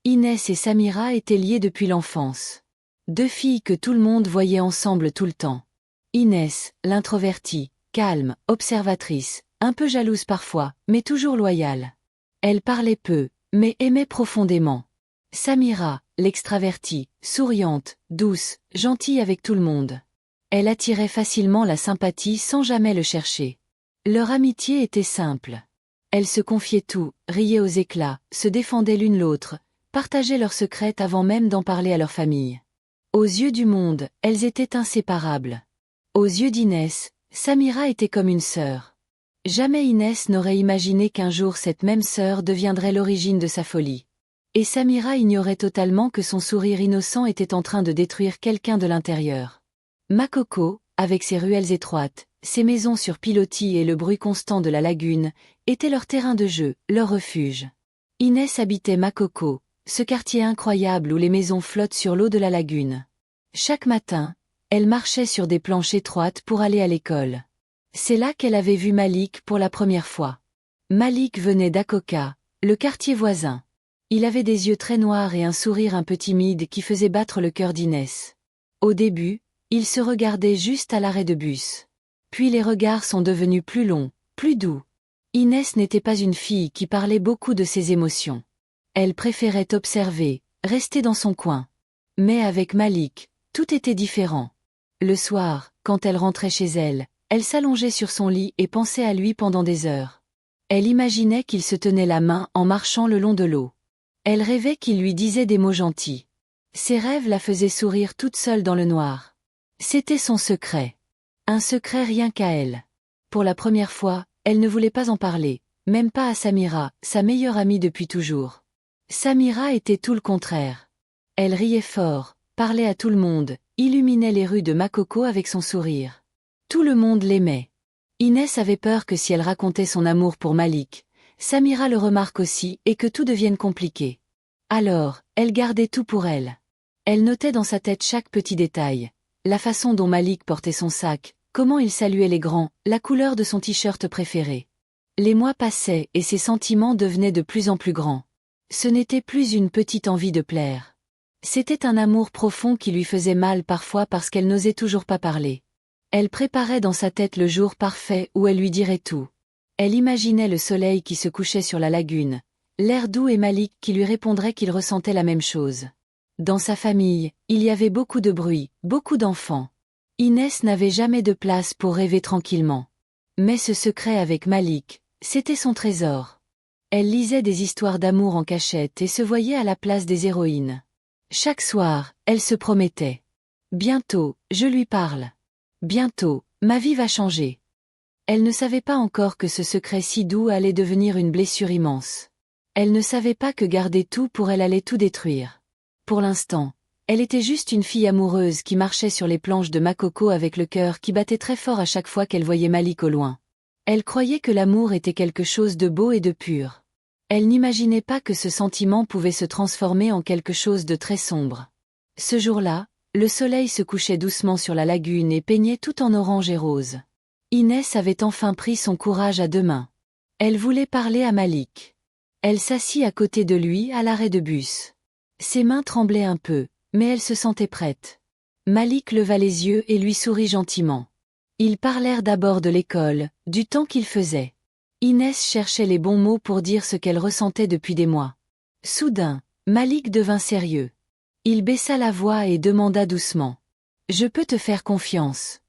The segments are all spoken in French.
Inès et Samira étaient liées depuis l'enfance. Deux filles que tout le monde voyait ensemble tout le temps. Inès, l'introvertie, calme, observatrice, un peu jalouse parfois, mais toujours loyale. Elle parlait peu, mais aimait profondément. Samira, l'extravertie, souriante, douce, gentille avec tout le monde. Elle attirait facilement la sympathie sans jamais le chercher. Leur amitié était simple. Elles se confiaient tout, riaient aux éclats, se défendaient l'une l'autre, partageaient leurs secrets avant même d'en parler à leur famille. Aux yeux du monde, elles étaient inséparables. Aux yeux d'Inès, Samira était comme une sœur. Jamais Inès n'aurait imaginé qu'un jour cette même sœur deviendrait l'origine de sa folie. Et Samira ignorait totalement que son sourire innocent était en train de détruire quelqu'un de l'intérieur. Makoko, avec ses ruelles étroites, ses maisons sur pilotis et le bruit constant de la lagune, était leur terrain de jeu, leur refuge. Inès habitait Makoko, ce quartier incroyable où les maisons flottent sur l'eau de la lagune. Chaque matin, elle marchait sur des planches étroites pour aller à l'école. C'est là qu'elle avait vu Malik pour la première fois. Malik venait d'Akoka, le quartier voisin. Il avait des yeux très noirs et un sourire un peu timide qui faisait battre le cœur d'Inès. Au début, ils se regardaient juste à l'arrêt de bus. Puis les regards sont devenus plus longs, plus doux. Inès n'était pas une fille qui parlait beaucoup de ses émotions. Elle préférait observer, rester dans son coin. Mais avec Malik, tout était différent. Le soir, quand elle rentrait chez elle, elle s'allongeait sur son lit et pensait à lui pendant des heures. Elle imaginait qu'il se tenait la main en marchant le long de l'eau. Elle rêvait qu'il lui disait des mots gentils. Ses rêves la faisaient sourire toute seule dans le noir. C'était son secret. Un secret rien qu'à elle. Pour la première fois, elle ne voulait pas en parler, même pas à Samira, sa meilleure amie depuis toujours. Samira était tout le contraire. Elle riait fort, parlait à tout le monde, illuminait les rues de Makoko avec son sourire. Tout le monde l'aimait. Inès avait peur que si elle racontait son amour pour Malik, Samira le remarque aussi et que tout devienne compliqué. Alors, elle gardait tout pour elle. Elle notait dans sa tête chaque petit détail. La façon dont Malik portait son sac, comment il saluait les grands, la couleur de son t-shirt préféré. Les mois passaient et ses sentiments devenaient de plus en plus grands. Ce n'était plus une petite envie de plaire. C'était un amour profond qui lui faisait mal parfois parce qu'elle n'osait toujours pas parler. Elle préparait dans sa tête le jour parfait où elle lui dirait tout. Elle imaginait le soleil qui se couchait sur la lagune, l'air doux et Malik qui lui répondrait qu'il ressentait la même chose. Dans sa famille, il y avait beaucoup de bruit, beaucoup d'enfants. Inès n'avait jamais de place pour rêver tranquillement. Mais ce secret avec Malik, c'était son trésor. Elle lisait des histoires d'amour en cachette et se voyait à la place des héroïnes. Chaque soir, elle se promettait. Bientôt, je lui parle. Bientôt, ma vie va changer. Elle ne savait pas encore que ce secret si doux allait devenir une blessure immense. Elle ne savait pas que garder tout pour elle allait tout détruire. Pour l'instant, elle était juste une fille amoureuse qui marchait sur les planches de Makoko avec le cœur qui battait très fort à chaque fois qu'elle voyait Malik au loin. Elle croyait que l'amour était quelque chose de beau et de pur. Elle n'imaginait pas que ce sentiment pouvait se transformer en quelque chose de très sombre. Ce jour-là, le soleil se couchait doucement sur la lagune et peignait tout en orange et rose. Inès avait enfin pris son courage à deux mains. Elle voulait parler à Malik. Elle s'assit à côté de lui à l'arrêt de bus. Ses mains tremblaient un peu, mais elle se sentait prête. Malik leva les yeux et lui sourit gentiment. Ils parlèrent d'abord de l'école, du temps qu'il faisait. Inès cherchait les bons mots pour dire ce qu'elle ressentait depuis des mois. Soudain, Malik devint sérieux. Il baissa la voix et demanda doucement. « Je peux te faire confiance ?»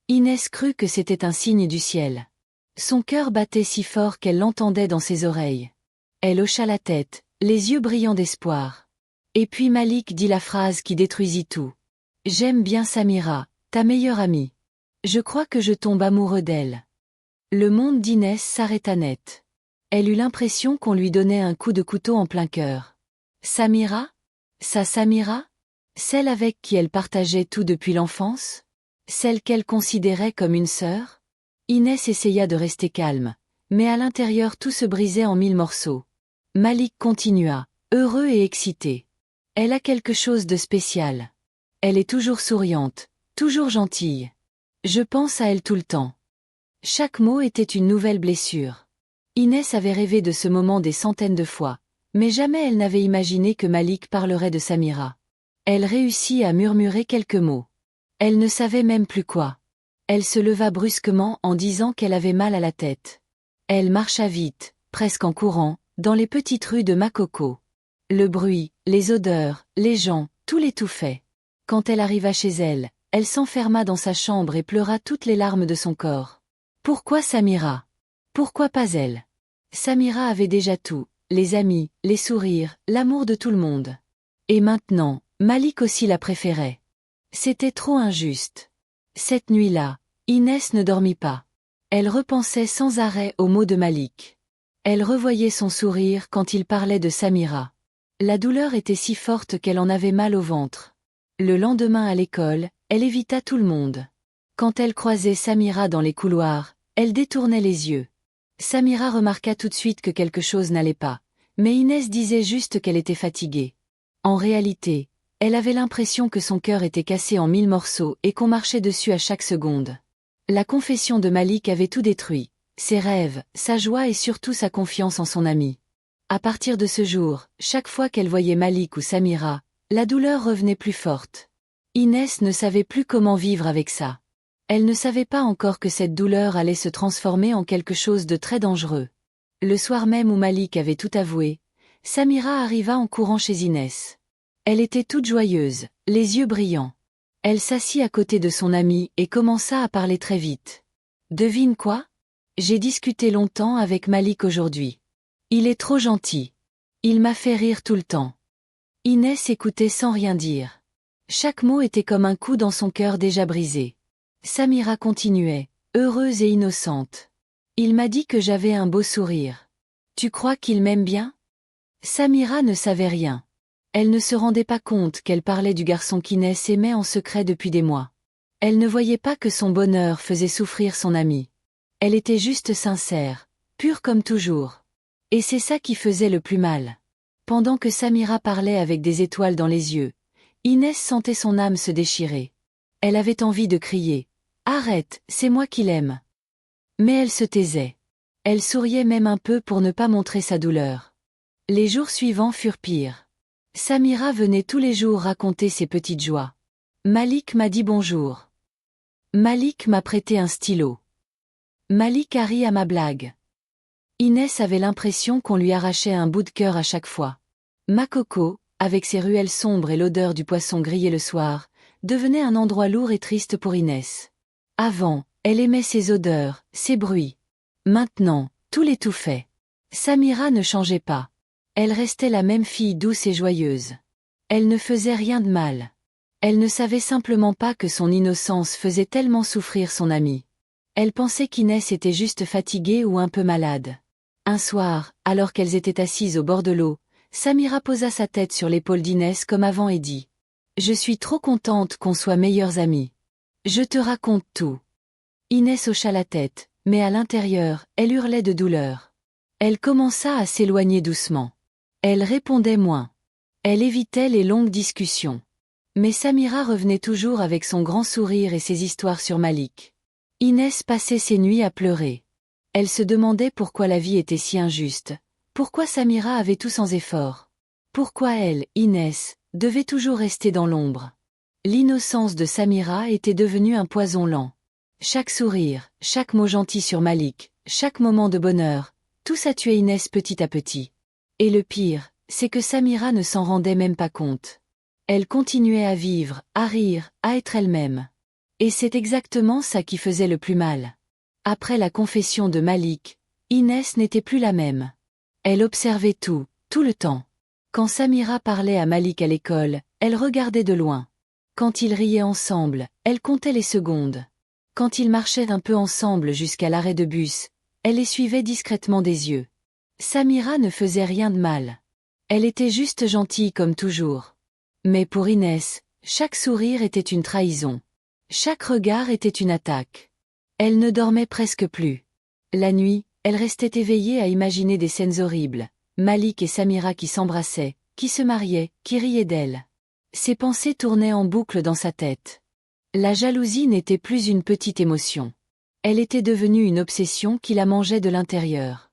Inès crut que c'était un signe du ciel. Son cœur battait si fort qu'elle l'entendait dans ses oreilles. Elle hocha la tête, les yeux brillants d'espoir. Et puis Malik dit la phrase qui détruisit tout. « J'aime bien Samira, ta meilleure amie. Je crois que je tombe amoureux d'elle. » Le monde d'Inès s'arrêta net. Elle eut l'impression qu'on lui donnait un coup de couteau en plein cœur. Samira ? Sa Samira ? Celle avec qui elle partageait tout depuis l'enfance ? Celle qu'elle considérait comme une sœur ? Inès essaya de rester calme, mais à l'intérieur tout se brisait en mille morceaux. Malik continua, heureux et excité. Elle a quelque chose de spécial. Elle est toujours souriante, toujours gentille. Je pense à elle tout le temps. Chaque mot était une nouvelle blessure. Inès avait rêvé de ce moment des centaines de fois, Mais jamais elle n'avait imaginé que Malik parlerait de Samira. Elle réussit à murmurer quelques mots. Elle ne savait même plus quoi. Elle se leva brusquement en disant qu'elle avait mal à la tête. Elle marcha vite, presque en courant, dans les petites rues de Makoko. Le bruit, les odeurs, les gens, tout l'étouffait. Quand elle arriva chez elle, elle s'enferma dans sa chambre et pleura toutes les larmes de son corps. Pourquoi Samira? Pourquoi pas elle? Samira avait déjà tout, les amis, les sourires, l'amour de tout le monde. Et maintenant, Malik aussi la préférait. C'était trop injuste. Cette nuit-là, Inès ne dormit pas. Elle repensait sans arrêt aux mots de Malik. Elle revoyait son sourire quand il parlait de Samira. La douleur était si forte qu'elle en avait mal au ventre. Le lendemain à l'école, elle évita tout le monde. Quand elle croisait Samira dans les couloirs, elle détournait les yeux. Samira remarqua tout de suite que quelque chose n'allait pas, mais Inès disait juste qu'elle était fatiguée. En réalité, elle avait l'impression que son cœur était cassé en 1000 morceaux et qu'on marchait dessus à chaque seconde. La confession de Malik avait tout détruit, ses rêves, sa joie et surtout sa confiance en son ami. À partir de ce jour, chaque fois qu'elle voyait Malik ou Samira, la douleur revenait plus forte. Inès ne savait plus comment vivre avec ça. Elle ne savait pas encore que cette douleur allait se transformer en quelque chose de très dangereux. Le soir même où Malik avait tout avoué, Samira arriva en courant chez Inès. Elle était toute joyeuse, les yeux brillants. Elle s'assit à côté de son amie et commença à parler très vite. « Devine quoi? J'ai discuté longtemps avec Malik aujourd'hui. Il est trop gentil. Il m'a fait rire tout le temps. » Inès écoutait sans rien dire. Chaque mot était comme un coup dans son cœur déjà brisé. Samira continuait, heureuse et innocente. « Il m'a dit que j'avais un beau sourire. Tu crois qu'il m'aime bien? » Samira ne savait rien. Elle ne se rendait pas compte qu'elle parlait du garçon qu'Inès aimait en secret depuis des mois. Elle ne voyait pas que son bonheur faisait souffrir son amie. Elle était juste sincère, pure comme toujours. Et c'est ça qui faisait le plus mal. Pendant que Samira parlait avec des étoiles dans les yeux, Inès sentait son âme se déchirer. Elle avait envie de crier « Arrête, c'est moi qui l'aime !» Mais elle se taisait. Elle souriait même un peu pour ne pas montrer sa douleur. Les jours suivants furent pires. Samira venait tous les jours raconter ses petites joies. Malik m'a dit bonjour. Malik m'a prêté un stylo. Malik a ri à ma blague. Inès avait l'impression qu'on lui arrachait un bout de cœur à chaque fois. Makoko, avec ses ruelles sombres et l'odeur du poisson grillé le soir, devenait un endroit lourd et triste pour Inès. Avant, elle aimait ses odeurs, ses bruits. Maintenant, tout l'étouffait. Samira ne changeait pas. Elle restait la même fille douce et joyeuse. Elle ne faisait rien de mal. Elle ne savait simplement pas que son innocence faisait tellement souffrir son amie. Elle pensait qu'Inès était juste fatiguée ou un peu malade. Un soir, alors qu'elles étaient assises au bord de l'eau, Samira posa sa tête sur l'épaule d'Inès comme avant et dit « Je suis trop contente qu'on soit meilleures amies. Je te raconte tout. » Inès hocha la tête, mais à l'intérieur, elle hurlait de douleur. Elle commença à s'éloigner doucement. Elle répondait moins. Elle évitait les longues discussions. Mais Samira revenait toujours avec son grand sourire et ses histoires sur Malik. Inès passait ses nuits à pleurer. Elle se demandait pourquoi la vie était si injuste, pourquoi Samira avait tout sans effort. Pourquoi elle, Inès, devait toujours rester dans l'ombre. L'innocence de Samira était devenue un poison lent. Chaque sourire, chaque mot gentil sur Malik, chaque moment de bonheur, tout ça tuait Inès petit à petit. Et le pire, c'est que Samira ne s'en rendait même pas compte. Elle continuait à vivre, à rire, à être elle-même. Et c'est exactement ça qui faisait le plus mal. Après la confession de Malik, Inès n'était plus la même. Elle observait tout, tout le temps. Quand Samira parlait à Malik à l'école, elle regardait de loin. Quand ils riaient ensemble, elle comptait les secondes. Quand ils marchaient un peu ensemble jusqu'à l'arrêt de bus, elle les suivait discrètement des yeux. Samira ne faisait rien de mal. Elle était juste gentille comme toujours. Mais pour Inès, chaque sourire était une trahison. Chaque regard était une attaque. Elle ne dormait presque plus. La nuit, elle restait éveillée à imaginer des scènes horribles. Malik et Samira qui s'embrassaient, qui se mariaient, qui riaient d'elle. Ses pensées tournaient en boucle dans sa tête. La jalousie n'était plus une petite émotion. Elle était devenue une obsession qui la mangeait de l'intérieur.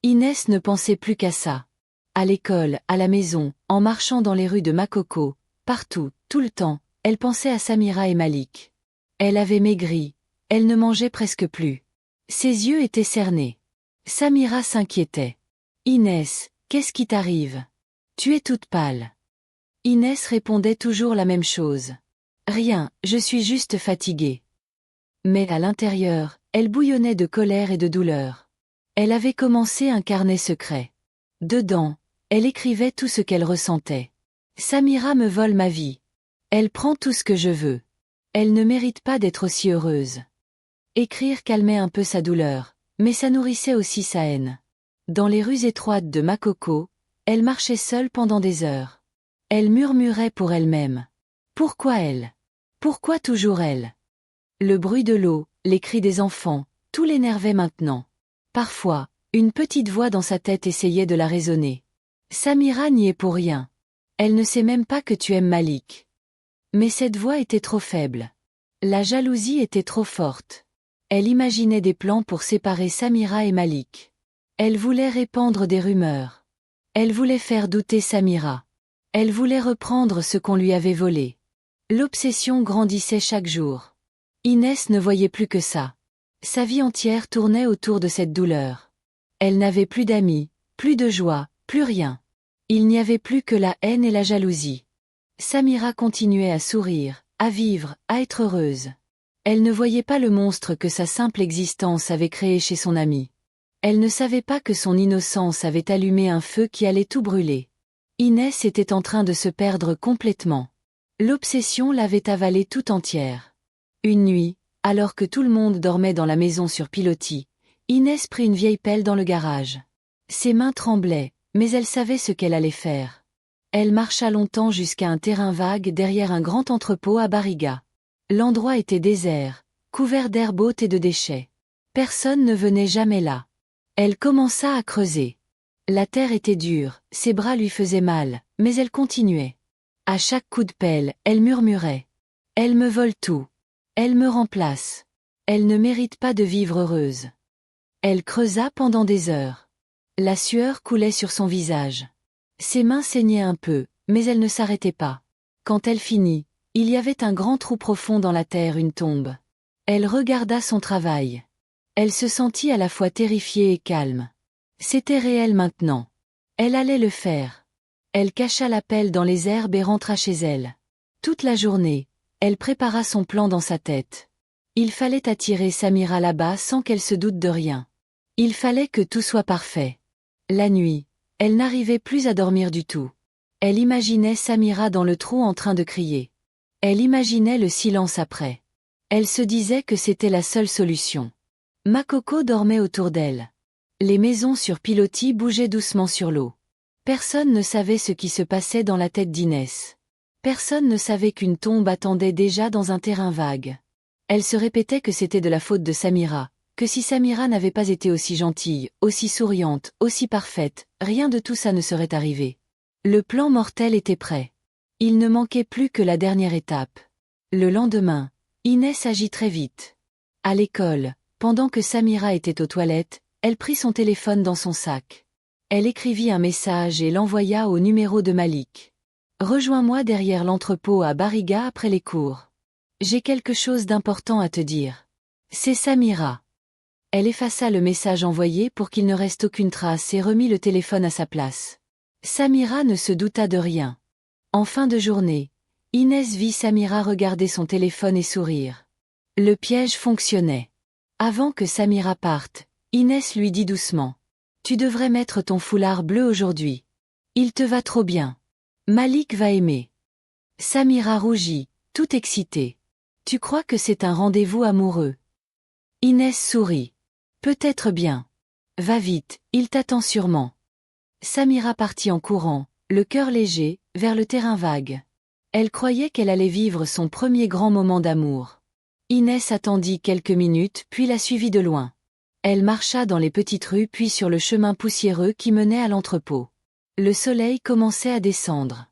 Inès ne pensait plus qu'à ça. À l'école, à la maison, en marchant dans les rues de Makoko, partout, tout le temps, elle pensait à Samira et Malik. Elle avait maigri, elle ne mangeait presque plus. Ses yeux étaient cernés. Samira s'inquiétait. Inès, qu'est-ce qui t'arrive? Tu es toute pâle. Inès répondait toujours la même chose. Rien, je suis juste fatiguée. Mais à l'intérieur, elle bouillonnait de colère et de douleur. Elle avait commencé un carnet secret. Dedans, elle écrivait tout ce qu'elle ressentait. Samira me vole ma vie. Elle prend tout ce que je veux. Elle ne mérite pas d'être aussi heureuse. Écrire calmait un peu sa douleur, mais ça nourrissait aussi sa haine. Dans les rues étroites de Makoko, elle marchait seule pendant des heures. Elle murmurait pour elle-même. Pourquoi elle? Pourquoi toujours elle? Le bruit de l'eau, les cris des enfants, tout l'énervait maintenant. Parfois, une petite voix dans sa tête essayait de la raisonner. Samira n'y est pour rien. Elle ne sait même pas que tu aimes Malik. Mais cette voix était trop faible. La jalousie était trop forte. Elle imaginait des plans pour séparer Samira et Malik. Elle voulait répandre des rumeurs. Elle voulait faire douter Samira. Elle voulait reprendre ce qu'on lui avait volé. L'obsession grandissait chaque jour. Inès ne voyait plus que ça. Sa vie entière tournait autour de cette douleur. Elle n'avait plus d'amis, plus de joie, plus rien. Il n'y avait plus que la haine et la jalousie. Samira continuait à sourire, à vivre, à être heureuse. Elle ne voyait pas le monstre que sa simple existence avait créé chez son amie. Elle ne savait pas que son innocence avait allumé un feu qui allait tout brûler. Inès était en train de se perdre complètement. L'obsession l'avait avalée tout entière. Une nuit, alors que tout le monde dormait dans la maison sur pilotis, Inès prit une vieille pelle dans le garage. Ses mains tremblaient, mais elle savait ce qu'elle allait faire. Elle marcha longtemps jusqu'à un terrain vague derrière un grand entrepôt à Bariga. L'endroit était désert, couvert d'herbe haute et de déchets. Personne ne venait jamais là. Elle commença à creuser. La terre était dure, ses bras lui faisaient mal, mais elle continuait. À chaque coup de pelle, elle murmurait. Elle me vole tout. Elle me remplace. Elle ne mérite pas de vivre heureuse. Elle creusa pendant des heures. La sueur coulait sur son visage. Ses mains saignaient un peu, mais elle ne s'arrêtait pas. Quand elle finit, il y avait un grand trou profond dans la terre, une tombe. Elle regarda son travail. Elle se sentit à la fois terrifiée et calme. C'était réel maintenant. Elle allait le faire. Elle cacha la pelle dans les herbes et rentra chez elle. Toute la journée, elle prépara son plan dans sa tête. Il fallait attirer Samira là-bas sans qu'elle se doute de rien. Il fallait que tout soit parfait. La nuit, elle n'arrivait plus à dormir du tout. Elle imaginait Samira dans le trou en train de crier. Elle imaginait le silence après. Elle se disait que c'était la seule solution. Makoko dormait autour d'elle. Les maisons sur pilotis bougeaient doucement sur l'eau. Personne ne savait ce qui se passait dans la tête d'Inès. Personne ne savait qu'une tombe attendait déjà dans un terrain vague. Elle se répétait que c'était de la faute de Samira, que si Samira n'avait pas été aussi gentille, aussi souriante, aussi parfaite, rien de tout ça ne serait arrivé. Le plan mortel était prêt. Il ne manquait plus que la dernière étape. Le lendemain, Inès agit très vite. À l'école, pendant que Samira était aux toilettes, elle prit son téléphone dans son sac. Elle écrivit un message et l'envoya au numéro de Malik. Rejoins-moi derrière l'entrepôt à Bariga après les cours. J'ai quelque chose d'important à te dire. C'est Samira. Elle effaça le message envoyé pour qu'il ne reste aucune trace et remit le téléphone à sa place. Samira ne se douta de rien. En fin de journée, Inès vit Samira regarder son téléphone et sourire. Le piège fonctionnait. Avant que Samira parte, Inès lui dit doucement. Tu devrais mettre ton foulard bleu aujourd'hui. Il te va trop bien. Malik va aimer. Samira rougit, tout excitée. Tu crois que c'est un rendez-vous amoureux? Inès sourit. Peut-être bien. Va vite, il t'attend sûrement. Samira partit en courant, le cœur léger, vers le terrain vague. Elle croyait qu'elle allait vivre son premier grand moment d'amour. Inès attendit quelques minutes puis la suivit de loin. Elle marcha dans les petites rues puis sur le chemin poussiéreux qui menait à l'entrepôt. Le soleil commençait à descendre.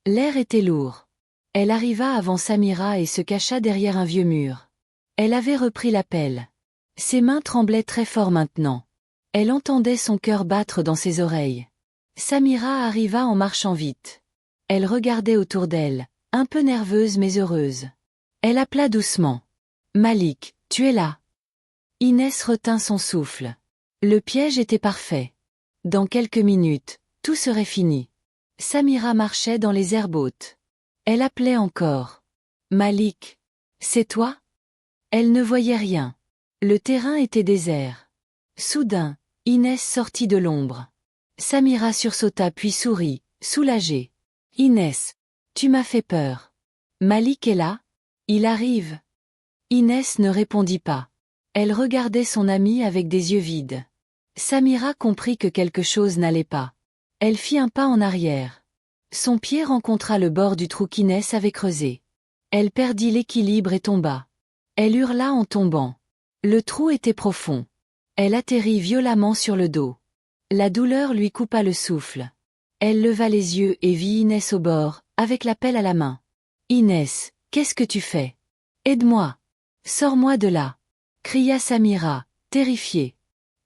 L'air était lourd. Elle arriva avant Samira et se cacha derrière un vieux mur. Elle avait repris la pelle. Ses mains tremblaient très fort maintenant. Elle entendait son cœur battre dans ses oreilles. Samira arriva en marchant vite. Elle regardait autour d'elle, un peu nerveuse mais heureuse. Elle appela doucement. Malik, tu es là. Inès retint son souffle. Le piège était parfait. Dans quelques minutes, tout serait fini. Samira marchait dans les herbes hautes. Elle appelait encore. Malik. C'est toi? Elle ne voyait rien. Le terrain était désert. Soudain, Inès sortit de l'ombre. Samira sursauta puis sourit, soulagée. Inès, tu m'as fait peur. Malik est là? Il arrive. Inès ne répondit pas. Elle regardait son amie avec des yeux vides. Samira comprit que quelque chose n'allait pas. Elle fit un pas en arrière. Son pied rencontra le bord du trou qu'Inès avait creusé. Elle perdit l'équilibre et tomba. Elle hurla en tombant. Le trou était profond. Elle atterrit violemment sur le dos. La douleur lui coupa le souffle. Elle leva les yeux et vit Inès au bord, avec la pelle à la main. Inès, qu'est-ce que tu fais? Aide-moi. Sors-moi de là. Cria Samira, terrifiée.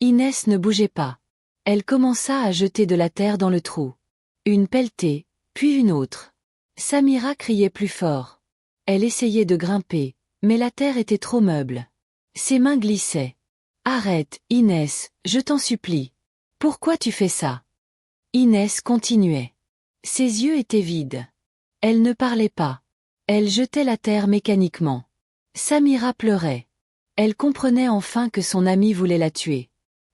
Inès ne bougeait pas. Elle commença à jeter de la terre dans le trou. Une pelletée, puis une autre. Samira criait plus fort. Elle essayait de grimper, mais la terre était trop meuble. Ses mains glissaient. Arrête, Inès, je t'en supplie. Pourquoi tu fais ça? Inès continuait. Ses yeux étaient vides. Elle ne parlait pas. Elle jetait la terre mécaniquement. Samira pleurait. Elle comprenait enfin que son amie voulait la tuer.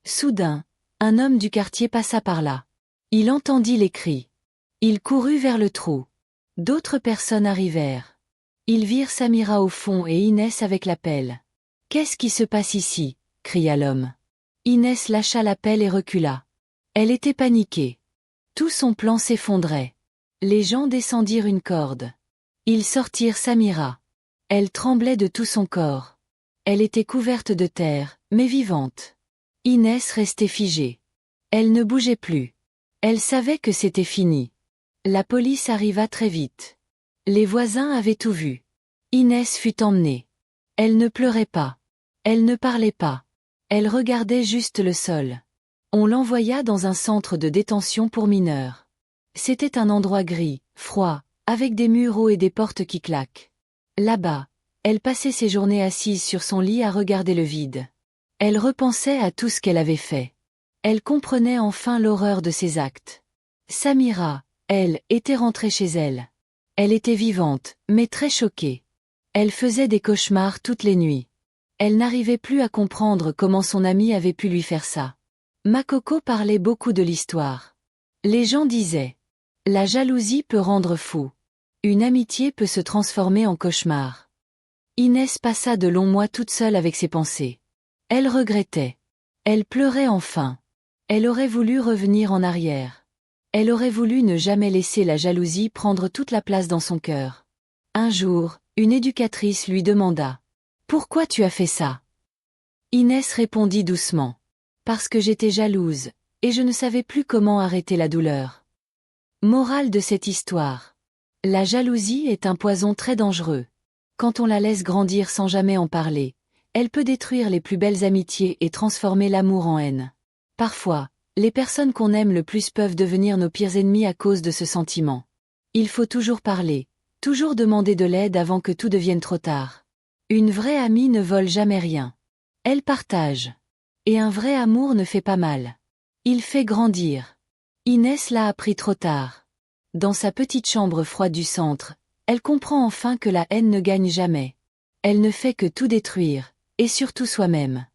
Soudain, un homme du quartier passa par là. Il entendit les cris. Il courut vers le trou. D'autres personnes arrivèrent. Ils virent Samira au fond et Inès avec la pelle. « Qu'est-ce qui se passe ici ?» cria l'homme. Inès lâcha la pelle et recula. Elle était paniquée. Tout son plan s'effondrait. Les gens descendirent une corde. Ils sortirent Samira. Elle tremblait de tout son corps. Elle était couverte de terre, mais vivante. Inès restait figée. Elle ne bougeait plus. Elle savait que c'était fini. La police arriva très vite. Les voisins avaient tout vu. Inès fut emmenée. Elle ne pleurait pas. Elle ne parlait pas. Elle regardait juste le sol. On l'envoya dans un centre de détention pour mineurs. C'était un endroit gris, froid, avec des murs hauts et des portes qui claquent. Là-bas, elle passait ses journées assise sur son lit à regarder le vide. Elle repensait à tout ce qu'elle avait fait. Elle comprenait enfin l'horreur de ses actes. Samira, elle, était rentrée chez elle. Elle était vivante, mais très choquée. Elle faisait des cauchemars toutes les nuits. Elle n'arrivait plus à comprendre comment son amie avait pu lui faire ça. Makoko parlait beaucoup de l'histoire. Les gens disaient « La jalousie peut rendre fou. Une amitié peut se transformer en cauchemar. » Inès passa de longs mois toute seule avec ses pensées. Elle regrettait. Elle pleurait enfin. Elle aurait voulu revenir en arrière. Elle aurait voulu ne jamais laisser la jalousie prendre toute la place dans son cœur. Un jour, une éducatrice lui demanda « Pourquoi tu as fait ça ?» Inès répondit doucement « Parce que j'étais jalouse, et je ne savais plus comment arrêter la douleur. » Morale de cette histoire. La jalousie est un poison très dangereux. Quand on la laisse grandir sans jamais en parler, elle peut détruire les plus belles amitiés et transformer l'amour en haine. Parfois, les personnes qu'on aime le plus peuvent devenir nos pires ennemis à cause de ce sentiment. Il faut toujours parler, toujours demander de l'aide avant que tout devienne trop tard. Une vraie amie ne vole jamais rien. Elle partage. Et un vrai amour ne fait pas mal. Il fait grandir. Inès l'a appris trop tard. Dans sa petite chambre froide du centre, elle comprend enfin que la haine ne gagne jamais. Elle ne fait que tout détruire, et surtout soi-même.